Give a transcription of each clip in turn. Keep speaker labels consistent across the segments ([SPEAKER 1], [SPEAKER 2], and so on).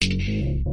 [SPEAKER 1] Ladies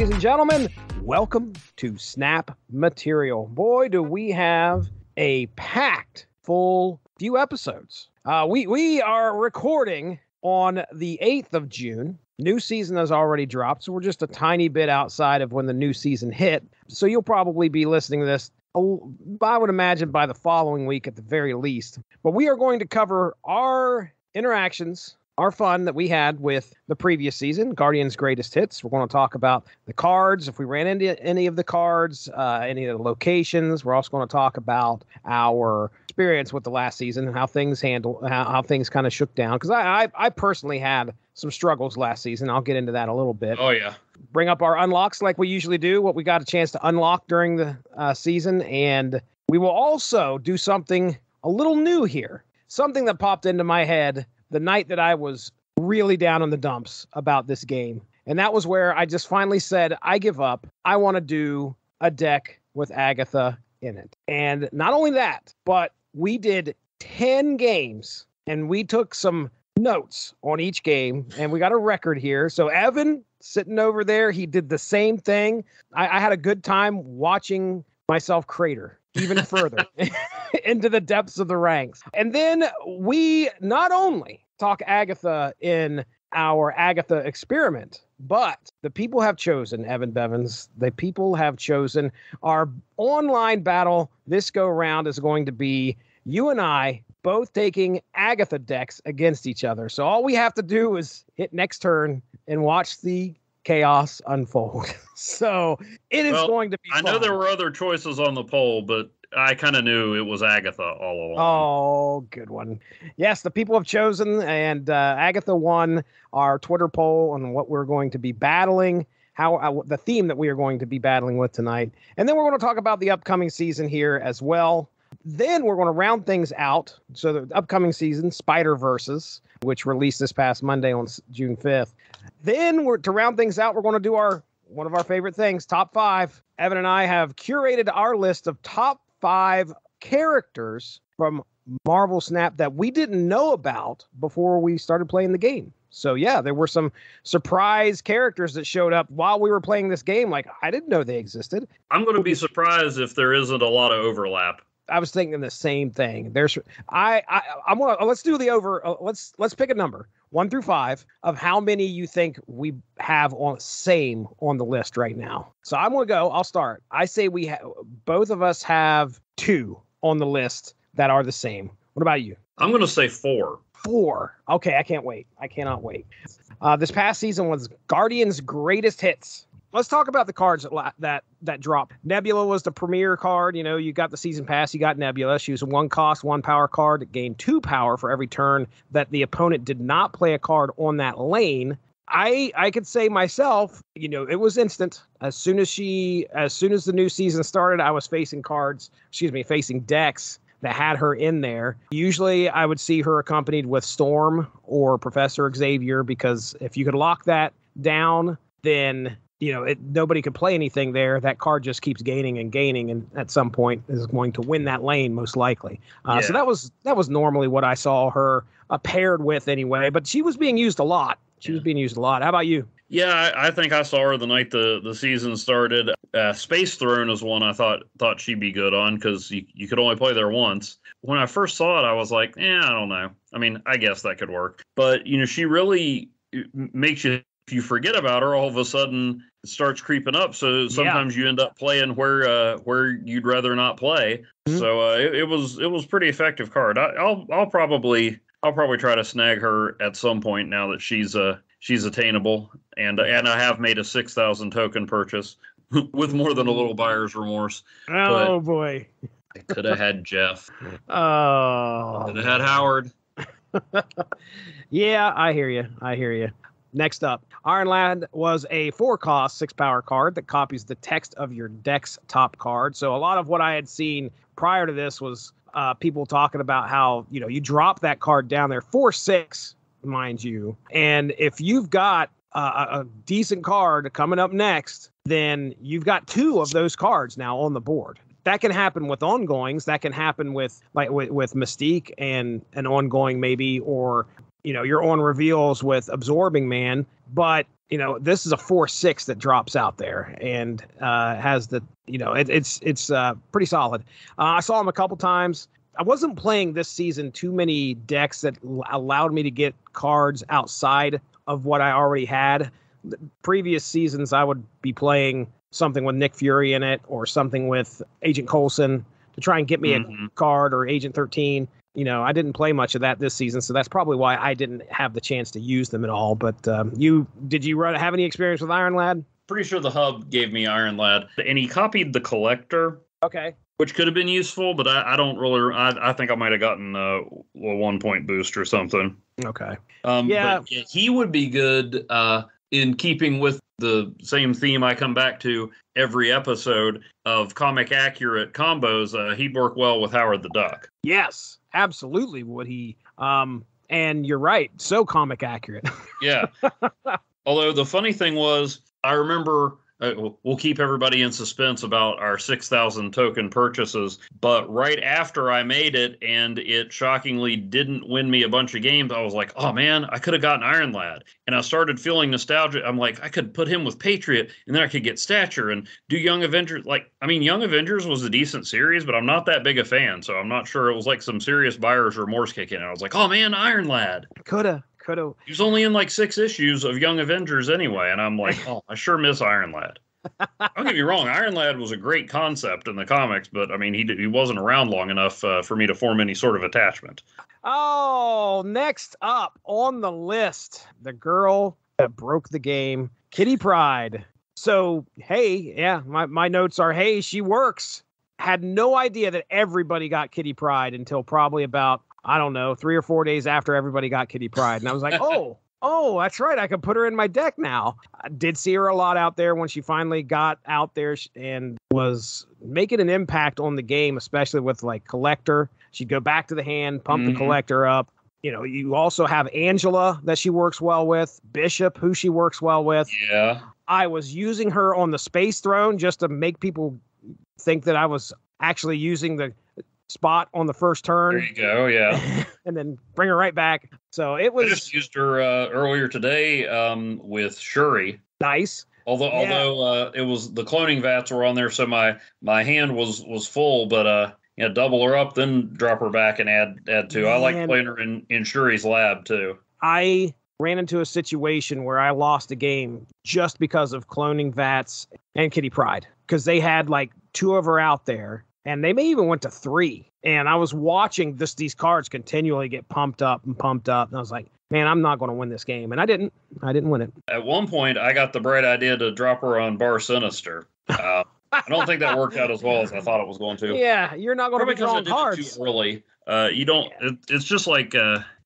[SPEAKER 1] and gentlemen, welcome to Snap Material. Boy, do we have a packed full few episodes. We are recording on the 8th of June. New season has already dropped, so we're just a tiny bit outside of when the new season hit. So you'll probably be listening to this, I would imagine, by the following week at the very least. But we are going to cover our interactions, our fun that we had with the previous season, Guardians Greatest Hits. We're going to talk about the cards, if we ran into any of the cards, any of the locations. We're also going to talk about our experience with the last season and how things how things kind of shook down. Because I personally had some struggles last season. I'll get into that a little bit.
[SPEAKER 2] Oh, yeah.
[SPEAKER 1] Bring up our unlocks like we usually do, what we got a chance to unlock during the season. And we will also do something a little new here. Something that popped into my head the night that I was really down in the dumps about this game. And that was where I just finally said, I give up. I want to do a deck with Agatha in it. And not only that, but we did 10 games and we took some notes on each game and we got a record here. So Evan sitting over there, he did the same thing. I had a good time watching myself crater even further into the depths of the ranks. And then we not only talk Agatha in our Agatha experiment, but the people have chosen, Evan Bevins, the people have chosen our online battle this go around is going to be you and I both taking Agatha decks against each other. So all we have to do is hit next turn and watch the chaos unfold. So it is going to be fun.
[SPEAKER 2] I know there were other choices on the poll, but I kind of knew it was Agatha all along.
[SPEAKER 1] Oh, good one. Yes, the people have chosen, and Agatha won our Twitter poll on what we're going to be battling, how the theme that we are going to be battling with tonight. And then we're going to talk about the upcoming season here as well. Then we're going to round things out. So the upcoming season, Spider-Verses, which released this past Monday on June 5th. Then to round things out, we're going to do one of our favorite things, top 5. Evan and I have curated our list of top 5 characters from Marvel Snap that we didn't know about before we started playing the game. So yeah, there were some surprise characters that showed up while we were playing this game. Like, I didn't know they existed.
[SPEAKER 2] I'm going to be surprised if there isn't a lot of overlap.
[SPEAKER 1] I was thinking the same thing. Let's do the over. Let's pick a number 1 through 5 of how many you think we have on the list right now. So I'm going to go. I'll start. I say both of us have 2 on the list that are the same. What about you?
[SPEAKER 2] I'm going to say 4.
[SPEAKER 1] 4. Okay, I can't wait. I cannot wait. This past season was Guardians Greatest Hits. Let's talk about the cards that dropped. Nebula was the premier card. You know, you got the season pass, you got Nebula. She was a 1 cost, 1 power card that gained 2 power for every turn that the opponent did not play a card on that lane. I could say myself, you know, it was instant. As soon as the new season started, I was facing decks that had her in there. Usually I would see her accompanied with Storm or Professor Xavier, because if you could lock that down, then you know, nobody could play anything there. That card just keeps gaining, and at some point is going to win that lane, most likely. So that was normally what I saw her paired with anyway. But she was being used a lot. How about you?
[SPEAKER 2] Yeah, I think I saw her the night the season started. Space Throne is one I thought she'd be good on, because you could only play there once. When I first saw it, I was like, I don't know. I mean, I guess that could work. But, you know, she really makes you, if you forget about her, all of a sudden it starts creeping up. So sometimes you end up playing where you'd rather not play. Mm-hmm. So it was pretty effective card. I'll probably try to snag her at some point now that she's attainable, and I have made a 6,000 token purchase with more than a little buyer's remorse.
[SPEAKER 1] Oh boy!
[SPEAKER 2] I could have had Jeff.
[SPEAKER 1] Oh,
[SPEAKER 2] could have had Howard.
[SPEAKER 1] Yeah, I hear you. Next up, Iron Lad was a 4-cost, 6-power card that copies the text of your deck's top card. So a lot of what I had seen prior to this was people talking about how, you know, you drop that card down there, 4/6, mind you. And if you've got a decent card coming up next, then you've got 2 of those cards now on the board. that can happen with ongoings. That can happen with with Mystique and an ongoing maybe, or your on reveals with Absorbing Man. But this is a 4/6 that drops out there and has the it's pretty solid. I saw him a couple times. I wasn't playing this season too many decks that allowed me to get cards outside of what I already had. The previous seasons, I would be playing something with Nick Fury in it or something with Agent Coulson to try and get me a card, or Agent 13. I didn't play much of that this season, so that's probably why I didn't have the chance to use them at all. But did you have any experience with Iron Lad?
[SPEAKER 2] Pretty sure the hub gave me Iron Lad, and he copied the Collector.
[SPEAKER 1] Okay.
[SPEAKER 2] Which could have been useful, but I don't really. I think I might have gotten a 1-point boost or something.
[SPEAKER 1] Okay.
[SPEAKER 2] Yeah, he would be good in keeping with the same theme I come back to every episode of comic accurate combos. He'd work well with Howard the Duck.
[SPEAKER 1] Yes, absolutely would he. And you're right, so comic accurate.
[SPEAKER 2] Yeah. Although the funny thing was, I remember. We'll keep everybody in suspense about our 6,000 token purchases. But right after I made it and it shockingly didn't win me a bunch of games, I was like, oh man, I could have gotten Iron Lad. And I started feeling nostalgia. I'm like, I could put him with Patriot and then I could get Stature and do Young Avengers. Young Avengers was a decent series, but I'm not that big a fan. So I'm not sure it was like some serious buyer's remorse kicking in. I was like, oh man, Iron Lad.
[SPEAKER 1] Coulda.
[SPEAKER 2] He was only in like 6 issues of Young Avengers anyway, and I'm like, oh, I sure miss Iron Lad. Don't get me wrong, Iron Lad was a great concept in the comics, but I mean, he wasn't around long enough for me to form any sort of attachment.
[SPEAKER 1] Oh, next up on the list, the girl that broke the game, Kitty Pryde. So, hey, yeah, my notes are, hey, she works. Had no idea that everybody got Kitty Pryde until probably about, I don't know, 3 or 4 days after everybody got Kitty Pryde. And I was like, oh, that's right. I can put her in my deck now. I did see her a lot out there when she finally got out there and was making an impact on the game, especially with like Collector. She'd go back to the hand, pump the Collector up. You also have Angela that she works well with, Bishop, who she works well with.
[SPEAKER 2] Yeah.
[SPEAKER 1] I was using her on the Space Throne just to make people think that I was actually using the spot on the first turn.
[SPEAKER 2] There you go, yeah.
[SPEAKER 1] And then bring her right back. So it was.
[SPEAKER 2] I just used her earlier today with Shuri.
[SPEAKER 1] Nice.
[SPEAKER 2] Although it was the cloning vats were on there, so my hand was full, but double her up, then drop her back and add two. I like playing her in Shuri's lab too.
[SPEAKER 1] I ran into a situation where I lost a game just because of cloning vats and Kitty Pryde, because they had like 2 of her out there. And they may even went to 3. And I was watching these cards continually get pumped up. And I was like, man, I'm not going to win this game. And I didn't win it.
[SPEAKER 2] At one point, I got the bright idea to drop her on Bar Sinister. I don't think that worked out as well as I thought it was going to.
[SPEAKER 1] Yeah, you're not going to be drawing cards.
[SPEAKER 2] Too early. You don't. It's just like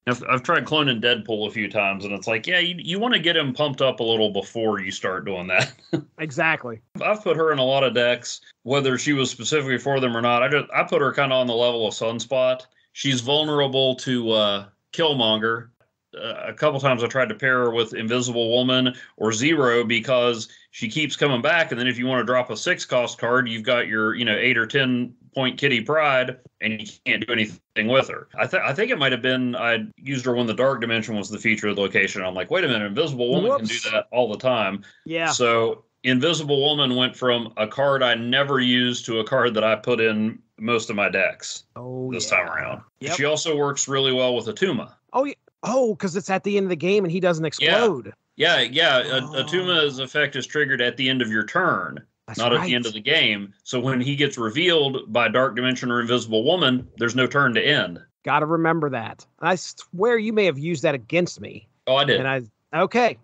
[SPEAKER 2] I've tried cloning Deadpool a few times, and it's like, yeah, you want to get him pumped up a little before you start doing that.
[SPEAKER 1] Exactly.
[SPEAKER 2] I've put her in a lot of decks, whether she was specifically for them or not. I put her kind of on the level of Sunspot. She's vulnerable to Killmonger. A couple times I tried to pair her with Invisible Woman or Zero because she keeps coming back, and then if you want to drop a 6-cost card, you've got your 8 or 10 point Kitty Pryde, and you can't do anything with her. I think it might have been I used her when the Dark Dimension was the feature of the location. I'm like, wait a minute, Invisible Woman can do that all the time.
[SPEAKER 1] Yeah.
[SPEAKER 2] So Invisible Woman went from a card I never used to a card that I put in most of my decks this time around. Yep. She also works really well with Atuma.
[SPEAKER 1] Oh, yeah. Oh, because it's at the end of the game and he doesn't explode.
[SPEAKER 2] Yeah. Atuma's effect is triggered at the end of your turn. That's not right. At the end of the game. So when he gets revealed by Dark Dimension or Invisible Woman, there's no turn to end.
[SPEAKER 1] Got to remember that. I swear you may have used that against me.
[SPEAKER 2] Oh, I did.
[SPEAKER 1] Okay.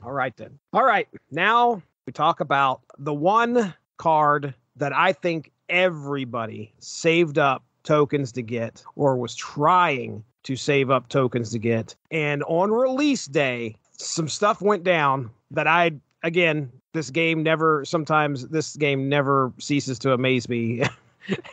[SPEAKER 1] All right, then. All right. Now we talk about the one card that I think everybody saved up tokens to get or was trying to save up tokens to get. And on release day, some stuff went down that this game never ceases to amaze me.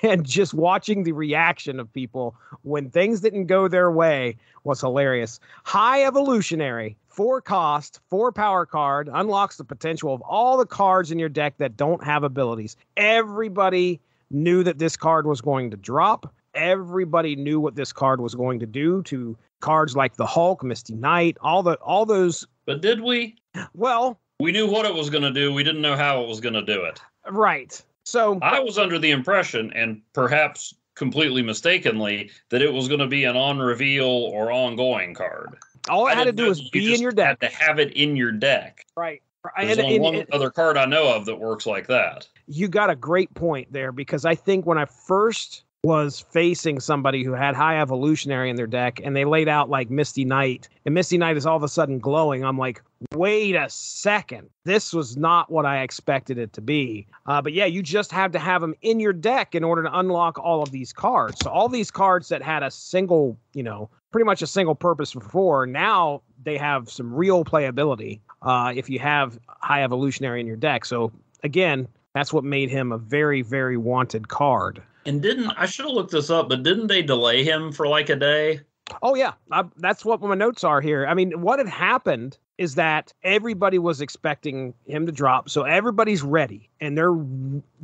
[SPEAKER 1] And just watching the reaction of people when things didn't go their way was hilarious. High Evolutionary, 4 cost, 4 power card, unlocks the potential of all the cards in your deck that don't have abilities. Everybody knew that this card was going to drop. Everybody knew what this card was going to do to cards like the Hulk, Misty Knight, all those.
[SPEAKER 2] But did we?
[SPEAKER 1] Well,
[SPEAKER 2] we knew what it was going to do. We didn't know how it was going to do it.
[SPEAKER 1] Right. So
[SPEAKER 2] I was under the impression, and perhaps completely mistakenly, that it was going to be an on-reveal or ongoing card.
[SPEAKER 1] All it had to do was be in your deck.
[SPEAKER 2] Had to have it in your deck.
[SPEAKER 1] Right.
[SPEAKER 2] There's only one other card I know of that works like that.
[SPEAKER 1] You got a great point there, because I think when I first was facing somebody who had High Evolutionary in their deck and they laid out like Misty Knight, and Misty Knight is all of a sudden glowing, I'm like, wait a second. This was not what I expected it to be. But yeah, you just have to have them in your deck in order to unlock all of these cards. So all these cards that had a single, pretty much a single purpose before, now they have some real playability if you have High Evolutionary in your deck. So again, that's what made him a very, very wanted card.
[SPEAKER 2] And I should have looked this up, but didn't they delay him for like a day?
[SPEAKER 1] Oh, yeah. That's what my notes are here. I mean, what had happened is that everybody was expecting him to drop. So everybody's ready, and they're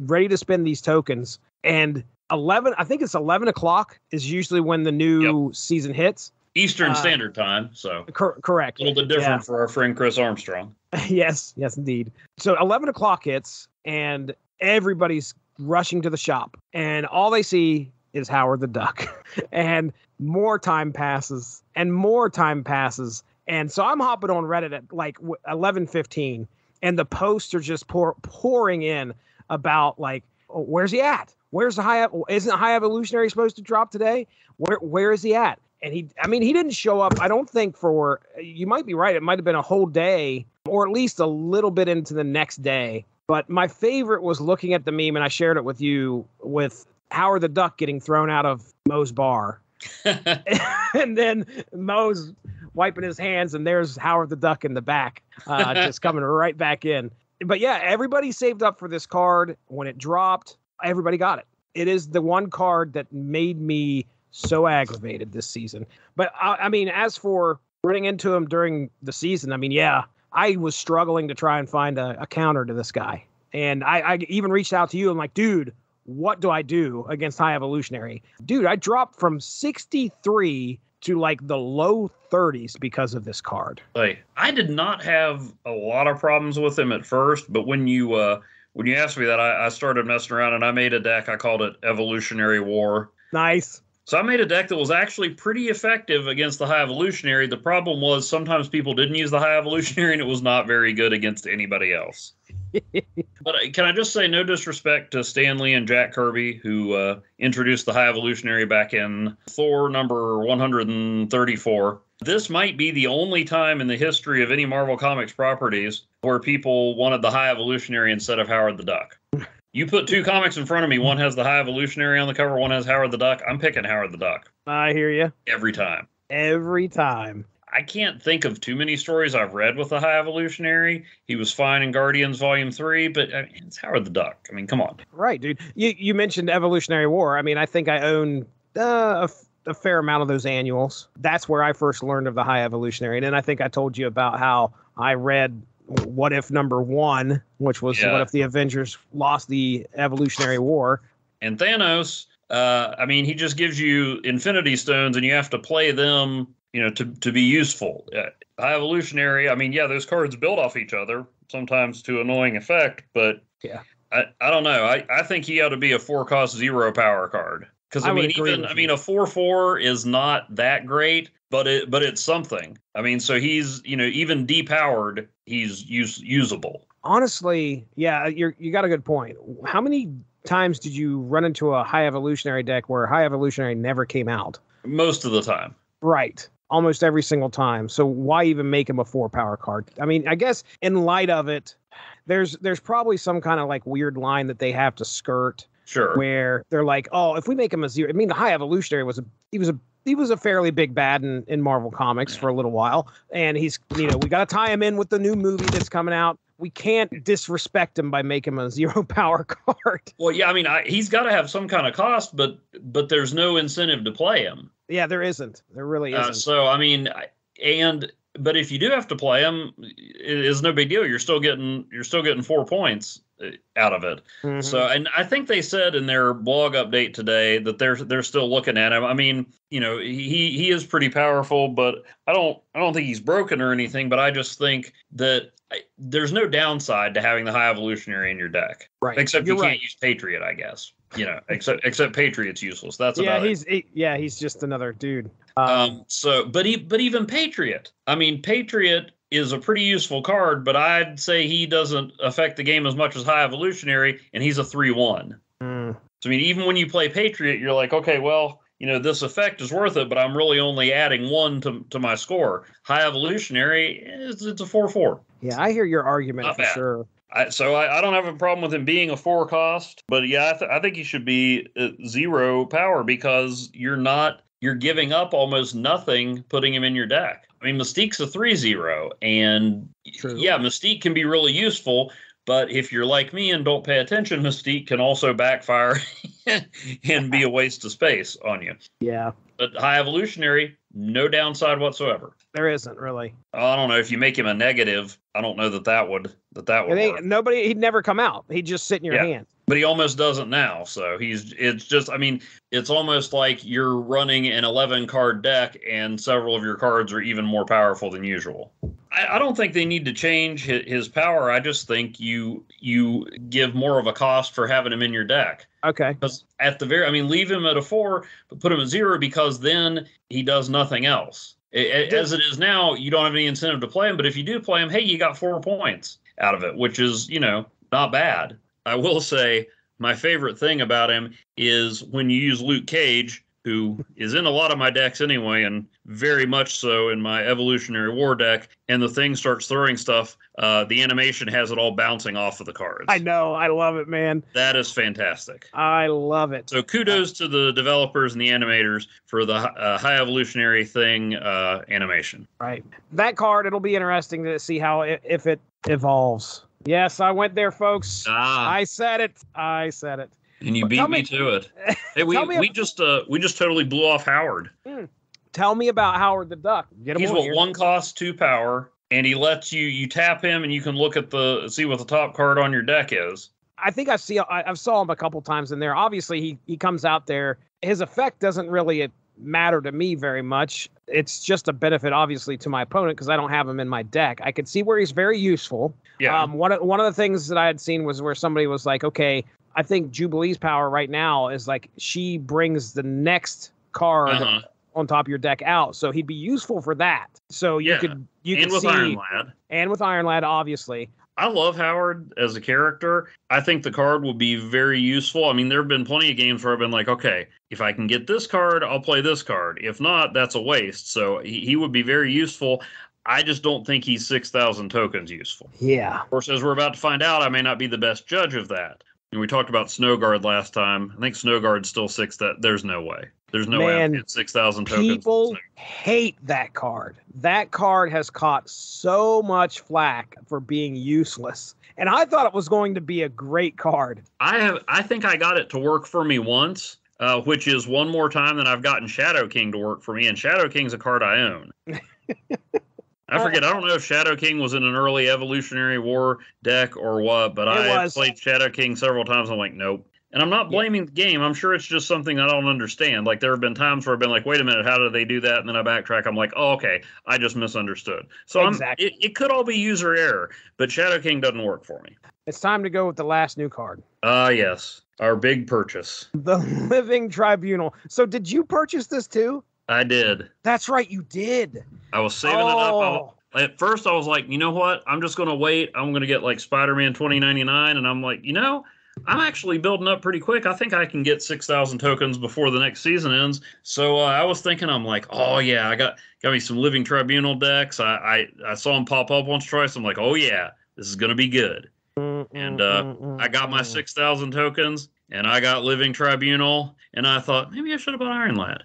[SPEAKER 1] ready to spend these tokens. And I think it's 11 o'clock is usually when the new season hits.
[SPEAKER 2] Eastern Standard Time. So
[SPEAKER 1] correct.
[SPEAKER 2] A little bit different for our friend Chris Armstrong.
[SPEAKER 1] Yes, indeed. So 11 o'clock hits, and everybody's rushing to the shop, and all they see is Howard the Duck. And more time passes, and more time passes. And so I'm hopping on Reddit at like 11:15, and the posts are just pouring in about like, oh, where's he at? Where's the isn't High Evolutionary supposed to drop today? Where is he at? And he didn't show up, I don't think, for, you might be right, it might have been a whole day, or at least a little bit into the next day. But my favorite was looking at the meme, and I shared it with you, with Howard the Duck getting thrown out of Moe's bar. And then Moe's wiping his hands, and there's Howard the Duck in the back, just coming right back in. But yeah, everybody saved up for this card. When it dropped, everybody got it. It is the one card that made me so aggravated this season. But I mean, as for running into him during the season, I mean, yeah, I was struggling to try and find a counter to this guy. And I even reached out to you. I'm like, dude, what do I do against High Evolutionary? Dude, I dropped from 63 to like the low 30s because of this card.
[SPEAKER 2] Like, I did not have a lot of problems with him at first, but when you asked me that, I started messing around and I made a deck. I called it Evolutionary War.
[SPEAKER 1] Nice.
[SPEAKER 2] So I made a deck that was actually pretty effective against the High Evolutionary. The problem was sometimes people didn't use the High Evolutionary, and it was not very good against anybody else. But can I just say, no disrespect to Stan Lee and Jack Kirby, who introduced the High Evolutionary back in Thor number 134. This might be the only time in the history of any Marvel Comics properties where people wanted the High Evolutionary instead of Howard the Duck. You put two comics in front of me. One has the High Evolutionary on the cover. One has Howard the Duck. I'm picking Howard the Duck.
[SPEAKER 1] I hear you.
[SPEAKER 2] Every time.
[SPEAKER 1] Every time.
[SPEAKER 2] I can't think of too many stories I've read with the High Evolutionary. He was fine in Guardians Volume 3, but I mean, it's Howard the Duck. I mean, come on.
[SPEAKER 1] Right, dude. You mentioned Evolutionary War. I mean, I think I own a fair amount of those annuals. That's where I first learned of the High Evolutionary. And then I think I told you about how I read What If #1, which was what if the Avengers lost the Evolutionary War.
[SPEAKER 2] And Thanos, I mean, he just gives you Infinity Stones, and you have to play them, to be useful. High Evolutionary, I mean, yeah, those cards build off each other, sometimes to annoying effect, but
[SPEAKER 1] yeah,
[SPEAKER 2] I don't know. I think he ought to be a 4-cost 0 power card. Because, I mean, a 4/4 is not that great, but it's something. I mean, so he's, even depowered, he's usable.
[SPEAKER 1] Honestly, yeah, you got a good point. How many times did you run into a High Evolutionary deck where High Evolutionary never came out?
[SPEAKER 2] Most of the time.
[SPEAKER 1] Right. Almost every single time. So why even make him a 4-power card? I mean, I guess in light of it, there's probably some kind of like weird line that they have to skirt.
[SPEAKER 2] Sure.
[SPEAKER 1] Where they're like, oh, if we make him a 0, I mean, the High Evolutionary he was a fairly big bad in Marvel Comics for a little while, and he's, we got to tie him in with the new movie that's coming out. We can't disrespect him by making him a 0-power card.
[SPEAKER 2] Well, yeah, I mean, he's got to have some kind of cost, but there's no incentive to play him.
[SPEAKER 1] Yeah, there isn't. There really isn't.
[SPEAKER 2] So, I mean, and but if you do have to play him, it's no big deal. You're still getting 4 points out of it.
[SPEAKER 1] Mhm.
[SPEAKER 2] So, and I think they said in their blog update today that they're still looking at him. I mean, he is pretty powerful, but I don't think he's broken or anything. But I just think that there's no downside to having the High Evolutionary in your deck,
[SPEAKER 1] Right.
[SPEAKER 2] except
[SPEAKER 1] You're
[SPEAKER 2] you
[SPEAKER 1] right.
[SPEAKER 2] can't use Patriot, I guess. Except Patriot's useless. That's about it.
[SPEAKER 1] He's just another dude.
[SPEAKER 2] But even Patriot. I mean, Patriot is a pretty useful card, but I'd say he doesn't affect the game as much as High Evolutionary, and he's a 3/1. So I mean, even when you play Patriot, you're like, okay, well, this effect is worth it, but I'm really only adding 1 to my score. High Evolutionary, it's a 4/4.
[SPEAKER 1] Yeah, I hear your argument
[SPEAKER 2] Not
[SPEAKER 1] for
[SPEAKER 2] bad.
[SPEAKER 1] sure.
[SPEAKER 2] So I don't have a problem with him being a 4 cost, but yeah, I think he should be 0 power because you're giving up almost nothing putting him in your deck. I mean, Mystique's a 3/0, and
[SPEAKER 1] True.
[SPEAKER 2] yeah, Mystique can be really useful, but if you're like me and don't pay attention, Mystique can also backfire and be a waste of space on you.
[SPEAKER 1] Yeah.
[SPEAKER 2] But High Evolutionary, no downside whatsoever.
[SPEAKER 1] There isn't really.
[SPEAKER 2] I don't know if you make him a negative. I don't know that would work.
[SPEAKER 1] He'd never come out. He'd just sit in your hand.
[SPEAKER 2] But he almost doesn't now. So it's almost like you're running an 11 card deck and several of your cards are even more powerful than usual. I don't think they need to change his power. I just think you give more of a cost for having him in your deck.
[SPEAKER 1] Okay.
[SPEAKER 2] Because leave him at a 4, but put him at 0 because then he does nothing else. As it is now, you don't have any incentive to play him. But if you do play him, hey, you got 4 points out of it, which is, not bad. I will say my favorite thing about him is when you use Luke Cage, who is in a lot of my decks anyway, and very much so in my Evolutionary War deck, and the thing starts throwing stuff, the animation has it all bouncing off of the cards.
[SPEAKER 1] I know. I love it, man.
[SPEAKER 2] That is fantastic.
[SPEAKER 1] I love it.
[SPEAKER 2] So kudos to the developers and the animators for the High Evolutionary thing animation.
[SPEAKER 1] Right. That card, it'll be interesting to see how if it evolves. Yes, I went there, folks. I said it.
[SPEAKER 2] And you beat me to it. Hey, we just totally blew off Howard.
[SPEAKER 1] Tell me about Howard the Duck.
[SPEAKER 2] He's 1 cost, 2 power, and he lets you tap him, and you can look at see what the top card on your deck is.
[SPEAKER 1] I think I've saw him a couple times in there. Obviously, he comes out there. His effect doesn't really matter to me very much. It's just a benefit, obviously, to my opponent because I don't have him in my deck. I could see where he's very useful.
[SPEAKER 2] Yeah.
[SPEAKER 1] One of the things that I had seen was where somebody was like, okay, I think Jubilee's power right now is like she brings the next card on top of your deck out, so he'd be useful for that. So you could see
[SPEAKER 2] Iron Lad.
[SPEAKER 1] And with Iron Lad, obviously.
[SPEAKER 2] I love Howard as a character. I think the card will be very useful. I mean, there have been plenty of games where I've been like, okay, if I can get this card, I'll play this card. If not, that's a waste. So he would be very useful. I just don't think he's 6,000 tokens useful.
[SPEAKER 1] Yeah.
[SPEAKER 2] Of course, as we're about to find out, I may not be the best judge of that. And we talked about Snowguard last time. I think Snowguard's still 6,000. There's no way. There's no way I get 6,000 tokens.
[SPEAKER 1] People hate that card. That card has caught so much flack for being useless. And I thought it was going to be a great card.
[SPEAKER 2] I think I got it to work for me once, which is one more time than I've gotten Shadow King to work for me. And Shadow King's a card I own. I forget. I don't know if Shadow King was in an early Evolutionary War deck or what, but I played Shadow King several times. I'm like, nope. And I'm not blaming the game. I'm sure it's just something I don't understand. Like, there have been times where I've been like, wait a minute, how did they do that? And then I backtrack. I'm like, oh, okay, I just misunderstood. So
[SPEAKER 1] exactly.
[SPEAKER 2] It could all be user error, but Shadow King doesn't work for me.
[SPEAKER 1] It's time to go with the last new card.
[SPEAKER 2] Yes. Our big purchase.
[SPEAKER 1] The Living Tribunal. So did you purchase this too? I
[SPEAKER 2] did.
[SPEAKER 1] That's right, you did.
[SPEAKER 2] I was saving it up. At first, I was like, you know what? I'm just going to wait. I'm going to get like Spider-Man 2099. And I'm like, I'm actually building up pretty quick. I think I can get 6,000 tokens before the next season ends. So I was thinking, I'm like, oh yeah, I got me some Living Tribunal decks. I saw them pop up once or twice. I'm like, oh yeah, this is going to be good. And I got my 6,000 tokens and I got Living Tribunal. And I thought maybe I should have bought Iron Lad.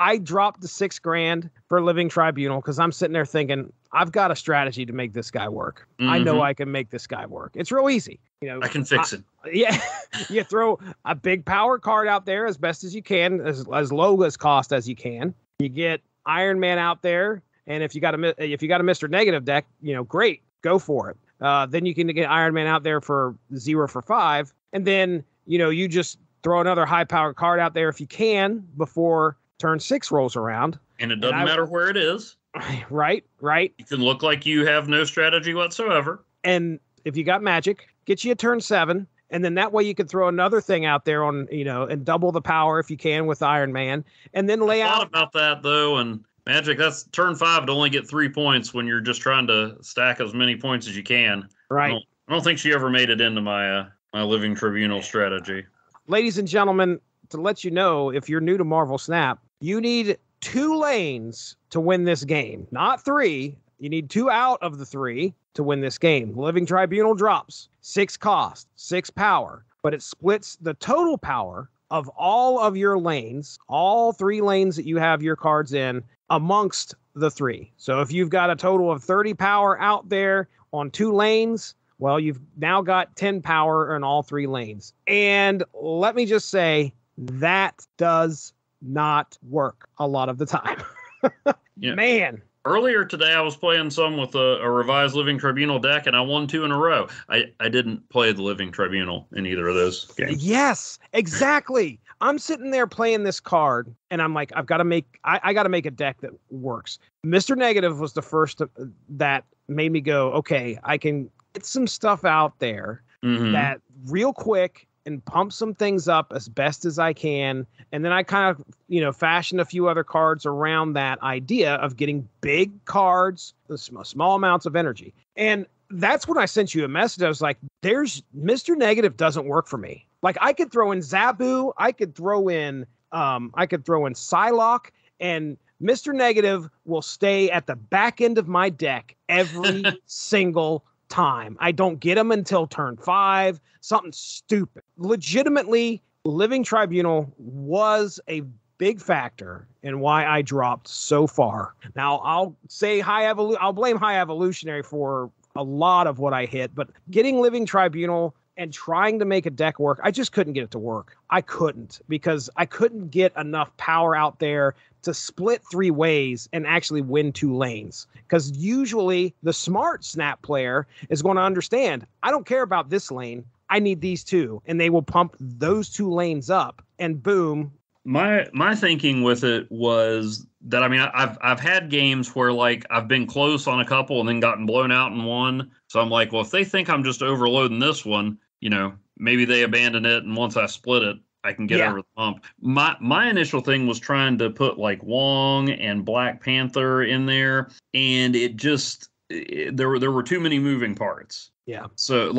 [SPEAKER 1] I dropped the $6,000 for Living Tribunal because I'm sitting there thinking, I've got a strategy to make this guy work. Mm-hmm. I know I can make this guy work. It's real easy.
[SPEAKER 2] I can fix it.
[SPEAKER 1] Yeah. You throw a big power card out there as best as you can, as low as cost as you can. You get Iron Man out there, And if you got a Mr. Negative deck, great, go for it. Then you can get Iron Man out there for 0 for 5, and then you just throw another high-powered card out there if you can before turn 6 rolls around.
[SPEAKER 2] And it doesn't matter where it is.
[SPEAKER 1] Right.
[SPEAKER 2] You can look like you have no strategy whatsoever.
[SPEAKER 1] And if you got Magic, get you a turn 7, and then that way you can throw another thing out there on, and double the power if you can with Iron Man, and then lay out.
[SPEAKER 2] I thought about that though, and Magic, that's turn 5 to only get 3 points when you're just trying to stack as many points as you can.
[SPEAKER 1] Right.
[SPEAKER 2] I don't think she ever made it into my my Living Tribunal strategy.
[SPEAKER 1] Ladies and gentlemen, to let you know, if you're new to Marvel Snap, you need 2 lanes to win this game, not 3. You need 2 out of the 3 to win this game. Living Tribunal drops 6 cost, 6 power, but it splits the total power of all of your lanes, all 3 lanes that you have your cards in, amongst the 3. So if you've got a total of 30 power out there on 2 lanes, well, you've now got 10 power in all 3 lanes. And let me just say, that does not work a lot of the time.
[SPEAKER 2] Yeah.
[SPEAKER 1] Man.
[SPEAKER 2] Earlier today, I was playing some with a revised Living Tribunal deck, and I won 2 in a row. I didn't play the Living Tribunal in either of those games.
[SPEAKER 1] Yes, exactly. I'm sitting there playing this card, and I'm like, I got to make a deck that works. Mr. Negative was the first that made me go, okay, I can get some stuff out there that real quick and pump some things up as best as I can. And then I kind of, fashioned a few other cards around that idea of getting big cards, small amounts of energy. And that's when I sent you a message. I was like, Mr. Negative doesn't work for me. Like, I could throw in Zabu, I could throw in Psylocke, and Mr. Negative will stay at the back end of my deck every single time. I don't get him until turn 5, something stupid. Legitimately, Living Tribunal was a big factor in why I dropped so far. Now, I'll say I'll blame High Evolutionary for a lot of what I hit, but getting Living Tribunal and trying to make a deck work, I just couldn't get it to work. I couldn't, because I couldn't get enough power out there to split 3 ways and actually win 2 lanes. Because usually the smart Snap player is going to understand, I don't care about this lane, I need these 2, and they will pump those 2 lanes up, and boom.
[SPEAKER 2] My thinking with it was that, I mean, I've had games where, like, I've been close on a couple and then gotten blown out in one. So I'm like, well, if they think I'm just overloading this one, maybe they abandon it, and once I split it, I can get over the hump. My initial thing was trying to put like Wong and Black Panther in there, and it just there were too many moving parts.
[SPEAKER 1] Yeah.
[SPEAKER 2] So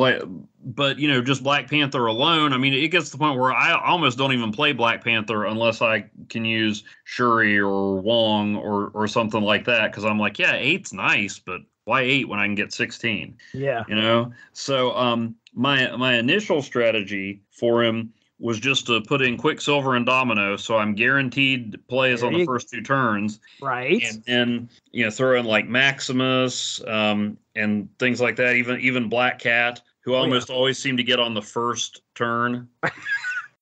[SPEAKER 2] but just Black Panther alone, I mean, it gets to the point where I almost don't even play Black Panther unless I can use Shuri or Wong or something like that, because I'm like, yeah, 8's nice, but why 8 when I can get 16?
[SPEAKER 1] Yeah.
[SPEAKER 2] So my initial strategy for him was just to put in Quicksilver and Domino, so I'm guaranteed plays on the first 2 turns.
[SPEAKER 1] Right.
[SPEAKER 2] And then, throw in like Maximus and things like that, even Black Cat, who almost always seem to get on the first turn.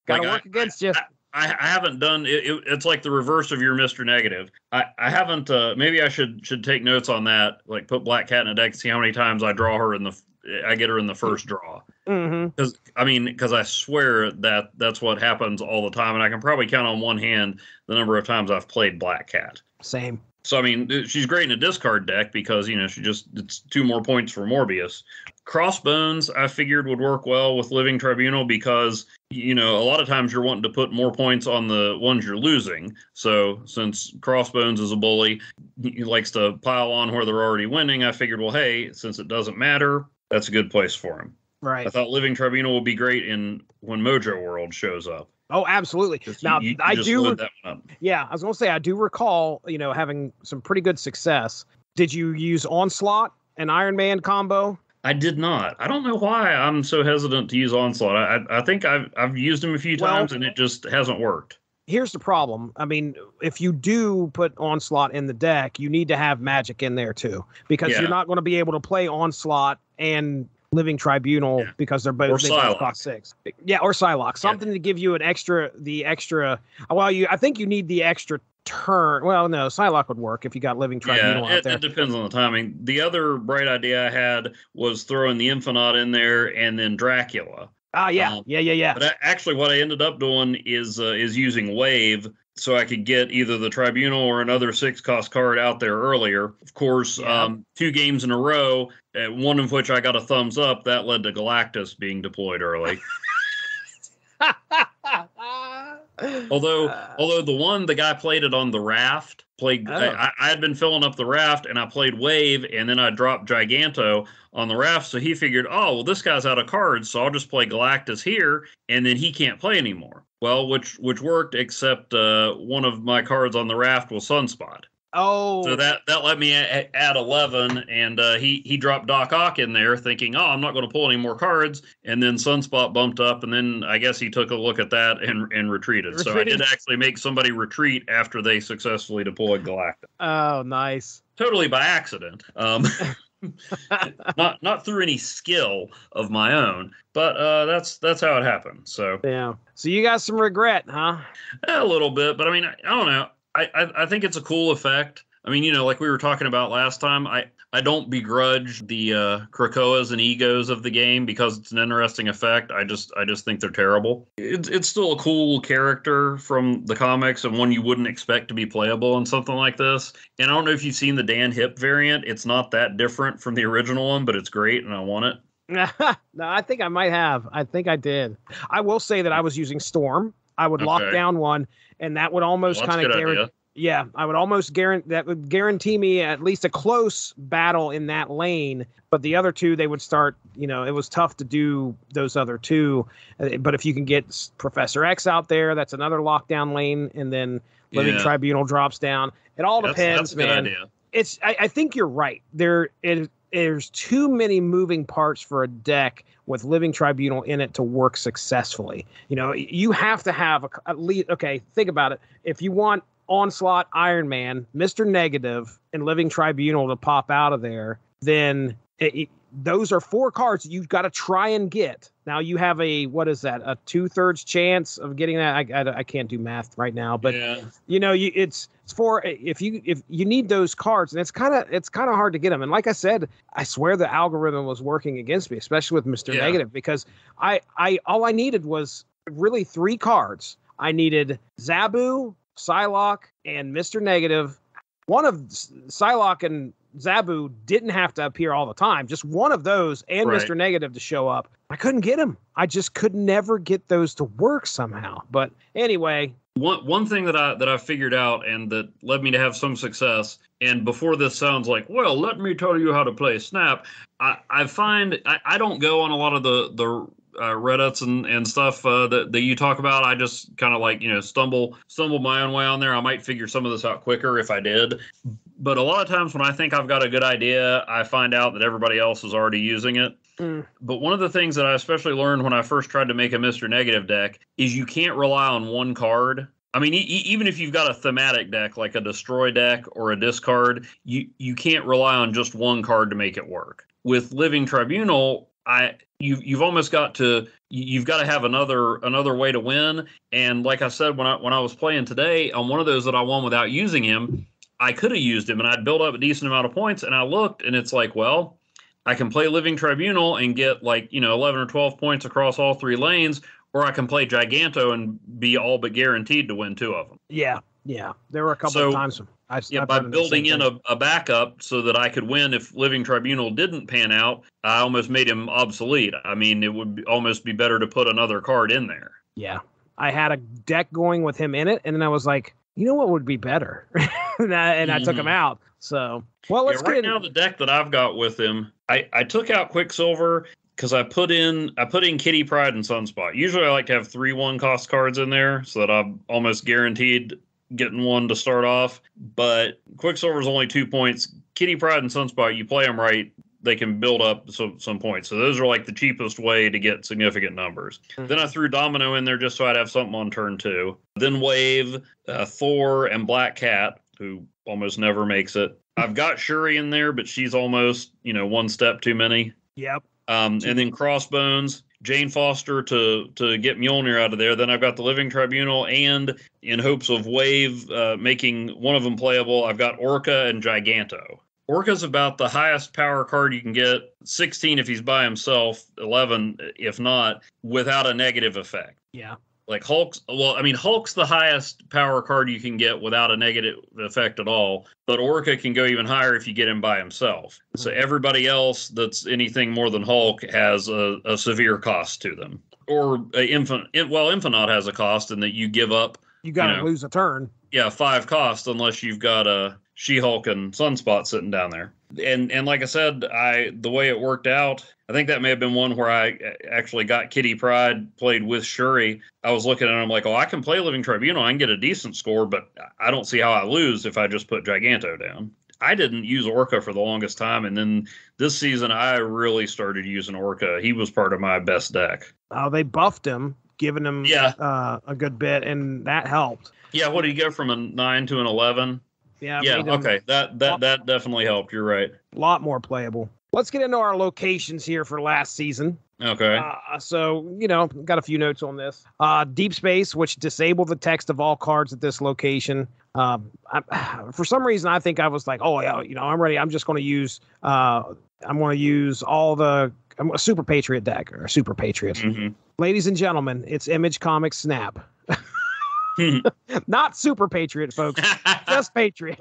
[SPEAKER 1] Gotta work against you.
[SPEAKER 2] I haven't done it. It's like the reverse of your Mr. Negative. I haven't. Maybe I should take notes on that. Like, put Black Cat in a deck and see how many times I get her in the first draw. Because I swear that's what happens all the time, and I can probably count on one hand the number of times I've played Black Cat.
[SPEAKER 1] Same.
[SPEAKER 2] So I mean, she's great in a discard deck because it's 2 more points for Morbius. Crossbones, I figured, would work well with Living Tribunal because a lot of times you're wanting to put more points on the ones you're losing. So since Crossbones is a bully, he likes to pile on where they're already winning. I figured, well, hey, since it doesn't matter, that's a good place for him.
[SPEAKER 1] Right.
[SPEAKER 2] I thought Living Tribunal would be great when Mojo World shows up.
[SPEAKER 1] Oh, absolutely. Now, I do. That one up. Yeah, I was going to say, I do recall, having some pretty good success. Did you use Onslaught and Iron Man combo?
[SPEAKER 2] I did not. I don't know why I'm so hesitant to use Onslaught. I think I've used him a few times and it just hasn't worked.
[SPEAKER 1] Here's the problem. I mean, if you do put Onslaught in the deck, you need to have Magic in there too, because you're not going to be able to play Onslaught and Living Tribunal because they're both cost 6. Yeah, or Psylocke. Something to give you the extra. Well, I think you need the extra turn. Well, no, Psylocke would work if you got Living Tribunal out there.
[SPEAKER 2] It depends on the timing. The other bright idea I had was throwing the Infinite in there and then Dracula.
[SPEAKER 1] Yeah.
[SPEAKER 2] But actually, what I ended up doing is using Wave, so I could get either the Tribunal or another 6-cost card out there earlier. Of course, 2 games in a row, one of which I got a thumbs up, that led to Galactus being deployed early. Although the guy played it on the raft. I had been filling up the raft, and I played Wave, and then I dropped Giganto on the raft, so he figured, oh, well, this guy's out of cards, so I'll just play Galactus here, and then he can't play anymore. Well, which worked, except one of my cards on the raft was Sunspot.
[SPEAKER 1] Oh.
[SPEAKER 2] So that let me add 11, and he dropped Doc Ock in there thinking, oh, I'm not going to pull any more cards, and then Sunspot bumped up, and then I guess he took a look at that and retreated. So I did actually make somebody retreat after they successfully deployed Galactus.
[SPEAKER 1] Oh, nice.
[SPEAKER 2] Totally by accident. Not through any skill of my own, but that's how it happened. So
[SPEAKER 1] yeah. So you got some regret, huh?
[SPEAKER 2] A little bit, but I mean, I don't know. I think it's a cool effect. I mean, like we were talking about last time, I don't begrudge the Krakoas and Egos of the game because it's an interesting effect. I just think they're terrible. It's still a cool character from the comics and one you wouldn't expect to be playable in something like this. And I don't know if you've seen the Dan Hip variant. It's not that different from the original one, but it's great and I want it.
[SPEAKER 1] No, I think I might have. I think I did. I will say that I was using Storm. I would lock down one, and that would almost kind of guarantee. Yeah, I would almost guarantee me at least a close battle in that lane. But the other two, they would start. It was tough to do those other two. But if you can get Professor X out there, that's another lockdown lane, and then Living Tribunal drops down. It all depends,
[SPEAKER 2] that's a good
[SPEAKER 1] man.
[SPEAKER 2] Idea.
[SPEAKER 1] I think you're right. There's too many moving parts for a deck with Living Tribunal in it to work successfully. You have to have at least, think about it. If you want Onslaught, Iron Man, Mr. Negative, and Living Tribunal to pop out of there, then those are 4 cards you've got to try and get. Now you have a 2/3 chance of getting that. I can't do math right now, but it's for if you need those cards, and it's kind of hard to get them. And like I said, I swear the algorithm was working against me, especially with Mr. Negative, because all I needed was really 3 cards. I needed Zabu, Psylocke, and Mr. Negative. One of Psylocke and Zabu didn't have to appear all the time. Just one of those and Mr. Negative to show up. I couldn't get them. I just could never get those to work somehow. But anyway.
[SPEAKER 2] One thing that I figured out and that led me to have some success, and before this sounds like, well, let me tell you how to play Snap, I find I don't go on a lot of the Reddits and stuff that you talk about. I just kind of like, stumble my own way on there. I might figure some of this out quicker if I did. But a lot of times when I think I've got a good idea, I find out that everybody else is already using it. But one of the things that I especially learned when I first tried to make a Mr. Negative deck is you can't rely on one card. I mean, even if you've got a thematic deck like a destroy deck or a discard, you can't rely on just one card to make it work. With Living Tribunal, you've almost got to have another way to win. And like I said, when I was playing today on one of those that I won without using him, I could have used him and I'd built up a decent amount of points, and I looked and it's like, well, I can play Living Tribunal and get 11 or 12 points across all 3 lanes, or I can play Giganto and be all but guaranteed to win 2 of them.
[SPEAKER 1] Yeah. There were a couple of times.
[SPEAKER 2] By building in a backup so that I could win if Living Tribunal didn't pan out, I almost made him obsolete. I mean, it would almost be better to put another card in there.
[SPEAKER 1] Yeah. I had a deck going with him in it, and then I was like, what would be better? and I took him out. So, well, let's get
[SPEAKER 2] now the deck that I've got with him, I took out Quicksilver because I put in Kitty Pryde and Sunspot. Usually I like to have 3 1-cost cards in there so that I'm almost guaranteed getting one to start off. But Quicksilver's only 2 points. Kitty Pryde and Sunspot, you play them right, they can build up some points. So those are like the cheapest way to get significant numbers. Then I threw Domino in there just so I'd have something on turn 2. Then Wave, Thor, and Black Cat, who almost never makes it. I've got Shuri in there, but she's almost, one step too many.
[SPEAKER 1] Yep.
[SPEAKER 2] And then Crossbones. Jane Foster to get Mjolnir out of there. Then I've got the Living Tribunal, and in hopes of Wave making one of them playable, I've got Orca and Giganto. Orca's about the highest power card you can get, 16 if he's by himself, 11 if not, without a negative effect.
[SPEAKER 1] Yeah.
[SPEAKER 2] Like Hulk's the highest power card you can get without a negative effect at all, but Orca can go even higher if you get him by himself. So everybody else that's anything more than Hulk has a severe cost to them. Or Infinite has a cost in that you give up.
[SPEAKER 1] You got to lose a turn.
[SPEAKER 2] Yeah, 5 costs unless you've got a She-Hulk and Sunspot sitting down there. And like I said, the way it worked out, I think that may have been one where I actually got Kitty Pryde played with Shuri. I was looking at it, I'm like, oh, I can play Living Tribunal, I can get a decent score, but I don't see how I lose if I just put Giganto down. I didn't use Orca for the longest time, and then this season I really started using Orca. He was part of my best deck.
[SPEAKER 1] Oh, they buffed him, giving him a good bit, and that helped.
[SPEAKER 2] Yeah, what did he go from a 9 to an 11?
[SPEAKER 1] Yeah.
[SPEAKER 2] Okay. That definitely helped. You're right.
[SPEAKER 1] A lot more playable. Let's get into our locations here for last season.
[SPEAKER 2] Okay.
[SPEAKER 1] So, got a few notes on this. Deep Space, which disabled the text of all cards at this location. For some reason, I think I was like, oh, yeah, I'm ready. I'm just going to use, I'm a Super Patriot deck or Super Patriot.
[SPEAKER 2] Mm-hmm.
[SPEAKER 1] Ladies and gentlemen, it's Image Comics Snap. Not Super Patriot, folks. Just Patriot.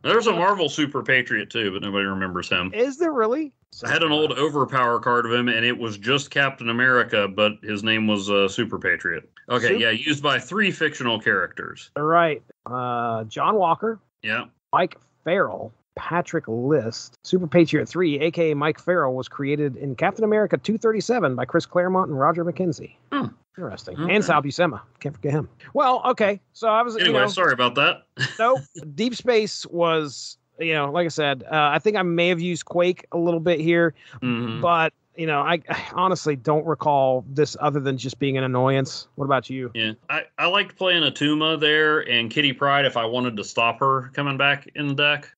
[SPEAKER 2] There's a Marvel Super Patriot too, but nobody remembers him.
[SPEAKER 1] Is there really?
[SPEAKER 2] I had an old Overpower card of him, and it was just Captain America, but his name was Super Patriot. Okay, used by 3 fictional characters.
[SPEAKER 1] All right. John Walker.
[SPEAKER 2] Yeah.
[SPEAKER 1] Mike Farrell. Patrick List. Super Patriot 3, a.k.a. Mike Farrell, was created in Captain America 237 by Chris Claremont and Roger McKenzie. Interesting. Okay. And Sal Buscema. Can't forget him. Well, okay. So I was...
[SPEAKER 2] Anyway, sorry about that.
[SPEAKER 1] Nope. Deep Space was, like I said, I think I may have used Quake a little bit here, but, I honestly don't recall this other than just being an annoyance. What about you?
[SPEAKER 2] Yeah. I liked playing Atuma there and Kitty Pryde if I wanted to stop her coming back in the deck.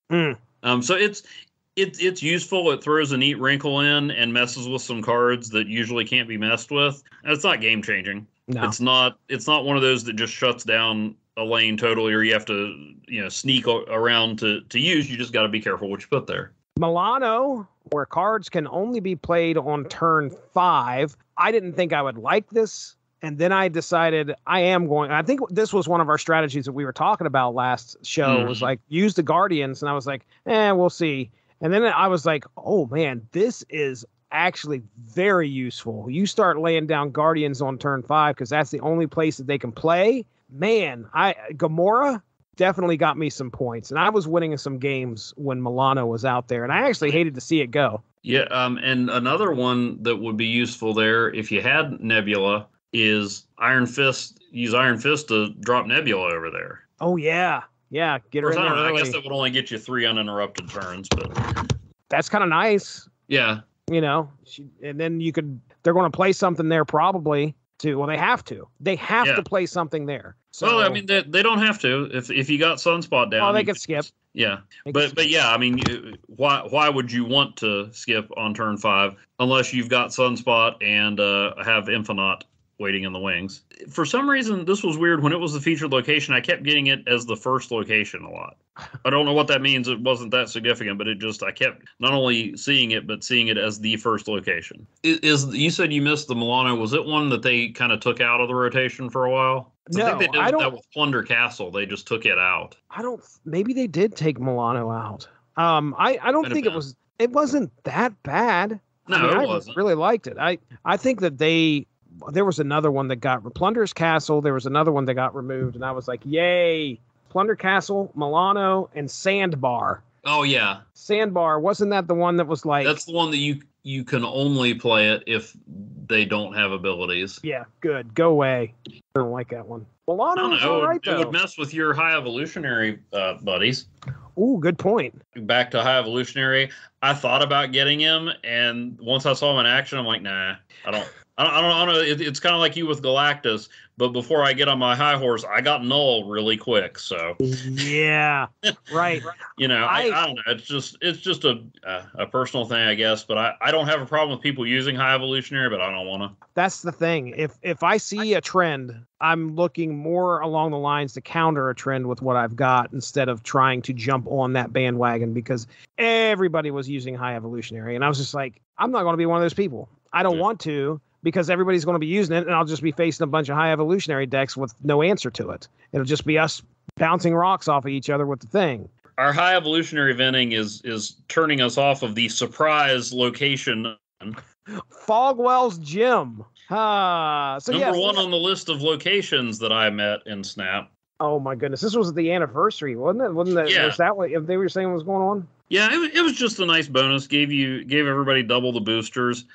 [SPEAKER 2] So it's useful. It throws a neat wrinkle in and messes with some cards that usually can't be messed with. It's not game changing. No. It's not one of those that just shuts down a lane totally, or you have to sneak around to use. You just got to be careful what you put there.
[SPEAKER 1] Milano, where cards can only be played on turn 5. I didn't think I would like this. And then I decided I think this was one of our strategies that we were talking about last show, was like use the Guardians. And I was like, we'll see. And then I was like, oh man, this is actually very useful. You start laying down Guardians on turn 5 because that's the only place that they can play. Man, Gamora definitely got me some points, and I was winning some games when Milano was out there, and I actually hated to see it go.
[SPEAKER 2] Yeah, and another one that would be useful there if you had Nebula is Iron Fist. Use Iron Fist to drop Nebula over there.
[SPEAKER 1] Oh yeah. Yeah, get her in there early.
[SPEAKER 2] I guess that would only get you 3 uninterrupted turns, but
[SPEAKER 1] that's kind of nice.
[SPEAKER 2] Yeah,
[SPEAKER 1] and then they're going to play something there probably too. Well, they have to. They have to play something there. So,
[SPEAKER 2] well, I mean, they don't have to. If you got Sunspot down,
[SPEAKER 1] they can skip.
[SPEAKER 2] Yeah, but yeah, I mean, why would you want to skip on turn 5 unless you've got Sunspot and have Infinite waiting in the wings? For some reason, this was weird. When it was the featured location, I kept getting it as the first location a lot. I don't know what that means. It wasn't that significant, but I kept not only seeing it, but seeing it as the first location. You said you missed the Milano. Was it one that they kind of took out of the rotation for a while?
[SPEAKER 1] No,
[SPEAKER 2] I think they did that with Plunder Castle. They just took it out.
[SPEAKER 1] Maybe they did take Milano out. I don't think it wasn't that bad.
[SPEAKER 2] No, it wasn't.
[SPEAKER 1] I really liked it. I think that there was another one that got Plunder's Castle. There was another one that got removed, and I was like, yay. Plunder Castle, Milano, and Sandbar.
[SPEAKER 2] Oh, yeah.
[SPEAKER 1] Sandbar, wasn't that the one that was like...
[SPEAKER 2] That's the one that you can only play it if they don't have abilities.
[SPEAKER 1] Yeah, good. Go away. I don't like that one. Milano was all right, though.
[SPEAKER 2] It would mess with your High Evolutionary buddies.
[SPEAKER 1] Ooh, good point.
[SPEAKER 2] Back to High Evolutionary, I thought about getting him, and once I saw him in action, I'm like, nah, I I don't know. It's kind of like you with Galactus, but before I get on my high horse, I got Null really quick. So
[SPEAKER 1] yeah, right.
[SPEAKER 2] You know, I don't know. It's just a personal thing, I guess. But I don't have a problem with people using High Evolutionary, but I don't want to.
[SPEAKER 1] That's the thing. If I see a trend, I'm looking more along the lines to counter a trend with what I've got instead of trying to jump on that bandwagon, because everybody was using High Evolutionary, and I was just like, I'm not going to be one of those people. I don't want to, because everybody's going to be using it, and I'll just be facing a bunch of High Evolutionary decks with no answer to it. It'll just be us bouncing rocks off of each other with the thing.
[SPEAKER 2] Our High Evolutionary venting is turning us off of the surprise location.
[SPEAKER 1] Fogwell's Gym. So
[SPEAKER 2] Number one on the list of locations that I met in Snap.
[SPEAKER 1] Oh my goodness, this was the anniversary, wasn't it? Wasn't that?
[SPEAKER 2] Yeah.
[SPEAKER 1] Was that what they were saying was going on?
[SPEAKER 2] Yeah, it was just a nice bonus. Gave everybody double the boosters.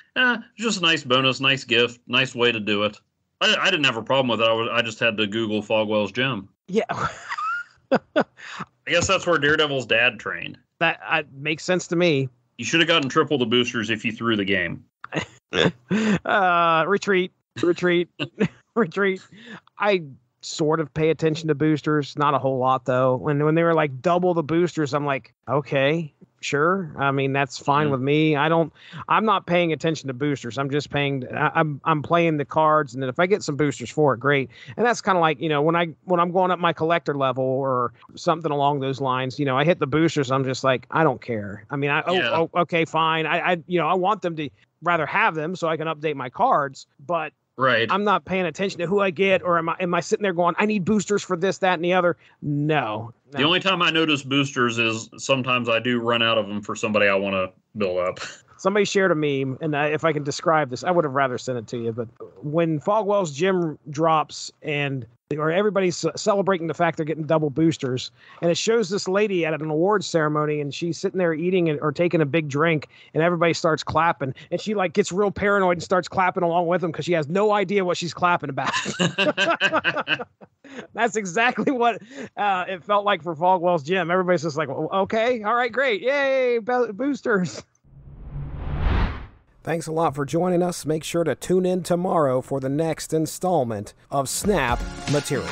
[SPEAKER 2] Just a nice bonus, nice gift, nice way to do it. I didn't have a problem with it. I just had to Google Fogwell's Gym.
[SPEAKER 1] Yeah.
[SPEAKER 2] I guess that's where Daredevil's dad trained.
[SPEAKER 1] That makes sense to me.
[SPEAKER 2] You should have gotten triple the boosters if you threw the game.
[SPEAKER 1] Retreat. Retreat. I sort of pay attention to boosters, not a whole lot though. When they were like double the boosters, I'm like, okay, sure. I mean, that's fine with me. I'm not paying attention to boosters. I'm just I'm playing the cards, and then if I get some boosters for it, great. And that's kind of like, when I'm going up my collector level or something along those lines, I hit the boosters. I'm just like, I don't care. I mean, okay, fine. I want them to rather have them so I can update my cards, but
[SPEAKER 2] right.
[SPEAKER 1] I'm not paying attention to who I get, or am I sitting there going, I need boosters for this, that, and the other? No.
[SPEAKER 2] The only time I notice boosters is sometimes I do run out of them for somebody I want to build up.
[SPEAKER 1] Somebody shared a meme, and if I can describe this, I would have rather sent it to you. But when Fogwell's Gym drops or everybody's celebrating the fact they're getting double boosters, and it shows this lady at an awards ceremony, and she's sitting there eating or taking a big drink, and everybody starts clapping, and she like gets real paranoid and starts clapping along with them because she has no idea what she's clapping about. That's exactly what it felt like for Fogwell's Gym. Everybody's just like, okay, all right, great, yay, boosters. Thanks a lot for joining us. Make sure to tune in tomorrow for the next installment of Snap Material.